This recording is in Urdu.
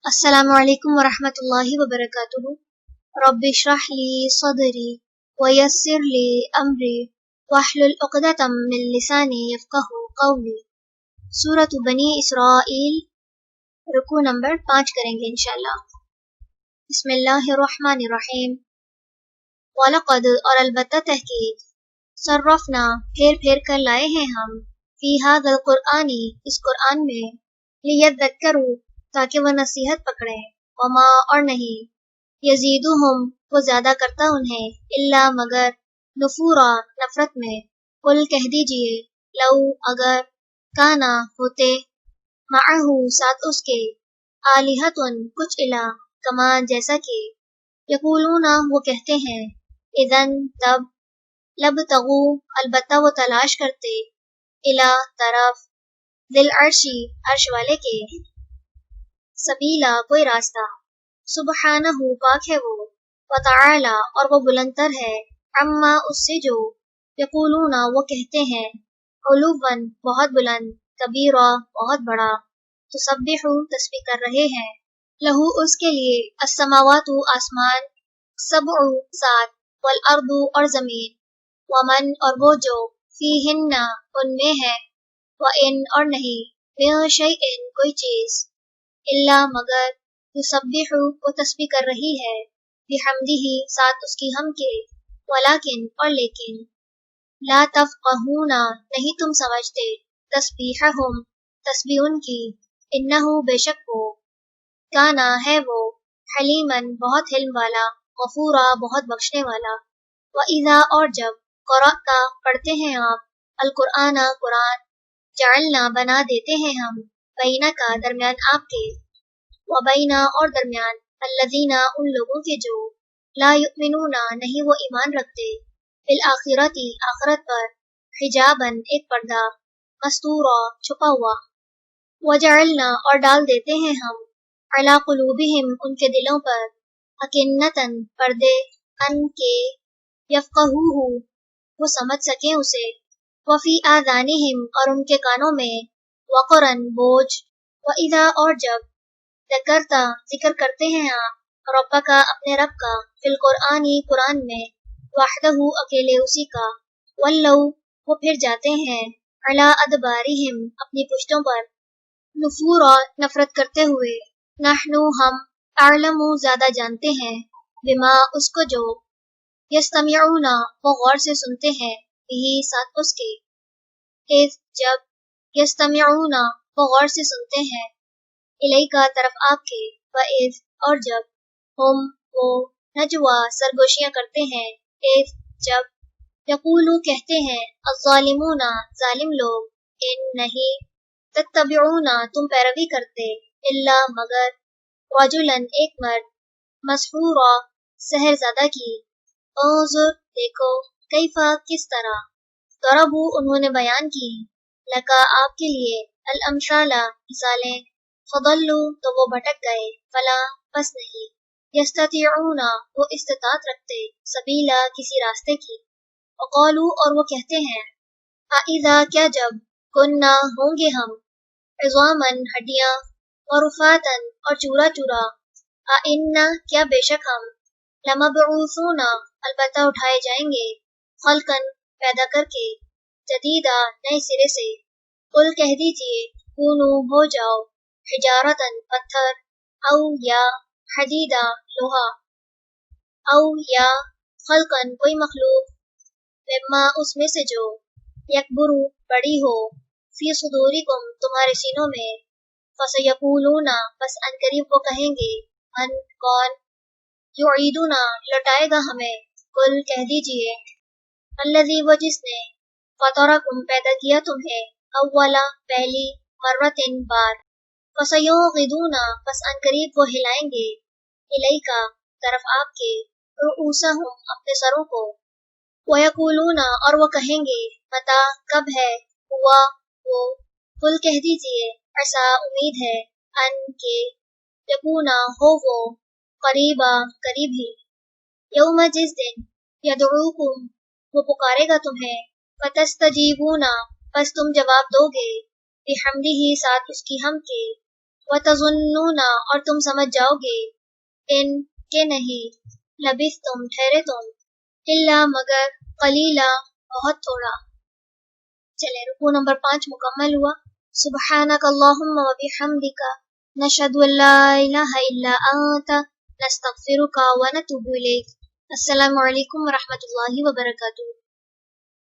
السلام علیکم ورحمۃ اللہ وبرکاتہ۔ رب اشرح لی صدری ویسر لی امری واحلل عقدۃ من لسانی یفقہوا قولی۔ سورۃ بنی اسرائیل، رکوع نمبر 5 کریں گے انشاءاللہ۔ بسم اللہ الرحمن الرحیم۔ وَلَقَدْ اور البتہ تحقیق، صرفنا پھیر پھیر کر لائے ہیں ہم، فی ھذا القرآن اس قرآن میں، لیذکروا تاکہ وہ نصیحت پکڑیں، وما اور نہیں، یزیدہم وہ زیادہ کرتا انہیں، الا مگر، نفورا نفرت میں، قل کہہ دیجئے، لو اگر، کانا ہوتے، معہو ساتھ اس کے، آلہۃ کچھ الہ، کما جیسا کہ، یقولون وہ کہتے ہیں، اذن تب، لبتغوا البتہ وہ تلاش کرتے، الہ طرف، ذی العرشی عرش والے کے، سبیلا کوئی راستہ، سبحانہ پاک ہے وہ، وتعالی اور وہ بلند تر ہے، عما اس سے جو، یقولون وہ کہتے ہیں، علوا بہت بلند، کبیرا بہت بڑا، تسبح تسبیح کر رہے ہیں، لہو اس کے لیے، السماوات آسمان، سبع سات، والارض اور زمین، ومن اور وہ جو، فیہن ان میں ہے، وان اور نہیں، من شیء کوئی چیز، الا مگر، یسبح وہ تسبیح کر رہی ہے، بحمدہ ساتھ اس کی ہم کے، ولیکن اور لیکن، لا تفقہون نہیں تم سمجھتے، تسبیحہم تسبیح ان کی، انہ بے شک وہ، کانا ہے وہ، حلیمن بہت حلم والا، غفورا بہت بخشنے والا، وَإِذَا اور جب، قرأت پڑھتے ہیں آپ، القرآن قرآن، جعلنا بنا دیتے ہیں ہم، بینک درمیان آپ کے، وبین اور درمیان، الذین ان لوگوں کے جو، لا یؤمنون نہیں وہ ایمان رکھتے، بالآخرۃ آخرت پر، حجاباً ایک پردہ، مستورا چھپا ہوا، وجعلنا اور ڈال دیتے ہیں ہم، علی قلوبہم ان کے دلوں پر، اکنۃً پردے، ان کے، یفقہوہ وہ سمجھ سکیں اسے، وفی آذانہم اور ان کے کانوں میں، وقرًا بوجھ، وَإِذَا اور جب، ذکرتا ذکر کرتے ہیں آپ، ربک اپنے رب کا، فی القرآن قرآن میں، وحدہ اکیلے اسی کا، ولوا وہ پھر جاتے ہیں، علی ادبارہم اپنی پشتوں پر، نفورا نفرت کرتے ہوئے، نحن ہم، اعلم زیادہ جانتے ہیں، بما اس کو جو، یستمعون وہ غور سے سنتے ہیں، بھی ساتھ اس کے، اذ جب، یستمعون وہ غور سے سنتے ہیں، الیکا طرف آپ کے، وَإِذْ اور جب، ہم وہ، نجوا سرگوشیاں کرتے ہیں، اذ جب، یقولو کہتے ہیں، الظالمون ظالم لوگ، ان نہیں، تتبعون تم پیروی کرتے، الا مگر، رجلاً ایک مرد، مسحورا سحر زدہ کی، انظر دیکھو، کیفا کس طرح، ضربوا انہوں نے بیان کی، لکا آپ کے لیے، الامثال مثالیں، فضلوا تو وہ بھٹک گئے، فلا پس نہیں، یستطیعون وہ استطاعت رکھتے، سبیلا کسی راستے کی، وقالوا اور وہ کہتے ہیں، اذا کیا جب، کننا ہوں گے ہم، عظاماً ہڈیاں، ورفاتاً اور چورا چورا، انا کیا بے شک ہم، لمبعوثون البتہ اٹھائے جائیں گے، خلقاً پیدا کر کے، جدیدہ نئے سرے سے، قل کہہ دیجئے، کونو ہو جاؤ، حجارتاً پتھر، او یا حدیدہ لوہا، او یا خلقاً کوئی مخلوق، مما اس میں سے جو، یکبرو بڑی ہو، فی صدورکم تمہارے سینوں میں، فسیقولون بس عنقریب وہ کہیں گے، من کون، یعیدنا لوٹائے گا ہمیں، قل کہہ دیجئے، الذی وہ جس نے، فطرکم پیدا کیا تمہیں، اولا پہلی، مرتن بار، فسیغضون بس عنقریب وہ ہلائیں گے، الیکا طرف آپ کے، رؤوسہم اپنے سروں کو، ویقولون اور وہ کہیں گے، متی کب ہے، ہوا وہ، قل کہہ دیجئے، عسیٰ امید ہے، ان کے، یکونا ہو وہ، قریبا قریب ہی، یوم جس دن، یدعوکم وہ پکارے گا تمہیں، فتستجیبون بس تم جواب دو گے، بحمدہ ساتھ اس کی ہم کے، وَتَظُنُّونَ اور تم سمجھ جاؤ گے، ان کے نہیں، لبثتم ٹھہرے تم، الا مگر قلیلا بہت تھوڑا۔ چلے رکوع نمبر 5 مکمل ہوا۔ سبحانک اللہم و بحمدک نشہد ان لا الہ الا انت نستغفرک و نتوب الیک۔ السلام علیکم ورحمۃ اللہ وبرکاتہ۔